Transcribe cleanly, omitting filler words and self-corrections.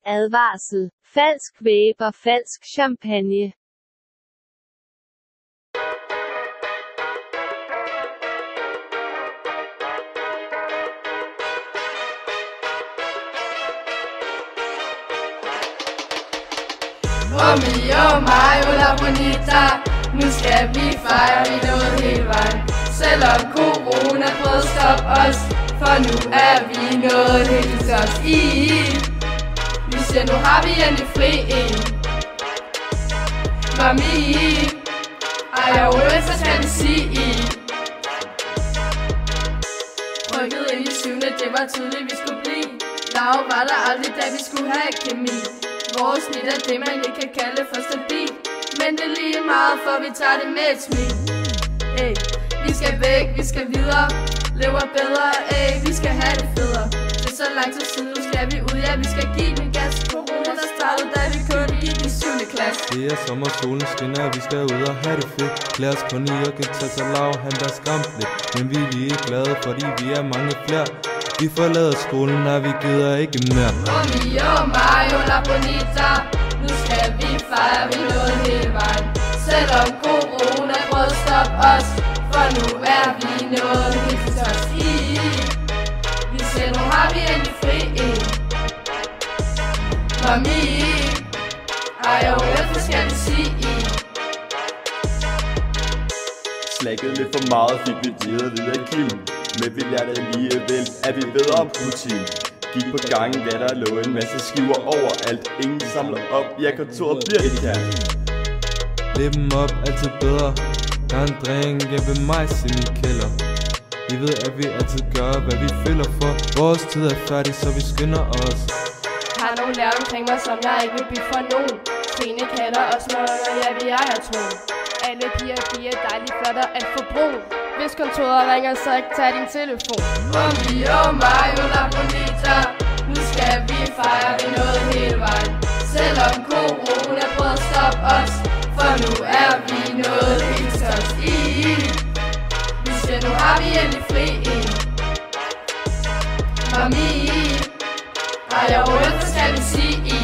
Advarsel. Falsk vape og falsk champagne. Mami og mig, Ola Bonita. Nu skal vi fejre, vi nåede hele vejen. Selvom corona prøvede at stoppe os, for nu er vi nået helt til os i. Vi siger, nu har vi endelig fri. Mami, ej og Ola, så skal vi sige. Rykket ind i 7. det var tydeligt, vi skulle blive. Lav var der aldrig, da vi skulle have kemi. Vores snit er det, man ikke kan kalde for stabil. Men det er lige meget, for vi tager det med et smil. Ey, vi skal væk, vi skal videre. Lever bedre, ey, vi skal have det federe. Det er så lang tid siden, nu skal vi ud, ja, vi skal give den gas. Corona startede, da vi kun gik i 7. klasse. Det er sommer, solen skinner, vi skal ud og have det fedt. Lad os kun i og kan tage sig lav, han der skræmt lidt. Men vi er lige glade, fordi vi er mange flere. Vi forlader skolen, og vi gider ikke mere. Mami og mig, Ola Bonita. Nu skal vi fejre, vi nåede hele vejen. Selvom corona prøvede at stoppe os, for nu er vi nået helt til os i. Vi siger, nu har vi endelig fri. Mami, ej og Ola, skal vi sige. Slækkede lidt for meget, fik vi givet videre i kilden. Men vi lærte alligevel, at vi ved om Putin. Gik på gangen, da der lå en masse skiver overalt. Ingen samler op, ja, kontoret bliver et her. Læb dem op, altid bedre. Der er en dreng, jeg vil mig i min kælder. Vi ved, at vi altid gør, hvad vi føler for. Vores tid er færdig, så vi skynder os. Har nogle lærer omkring mig, som jeg ikke vil bytte for nogen. Trine katter og smørner, ja, vi ejer tro. Alle piger, de er dejligt flotte at få brug. Hvis kontoret ringer, så ikke tag din telefon. Mami og mig, Ola Bonita. Nu skal vi fejre, vi nåede hele vejen. Selvom corona prøvede at stoppe os, for nu er vi nået helt til os i. Vi siger, nu har vi endelig fri. Mami, ej og Ola, skal vi sige.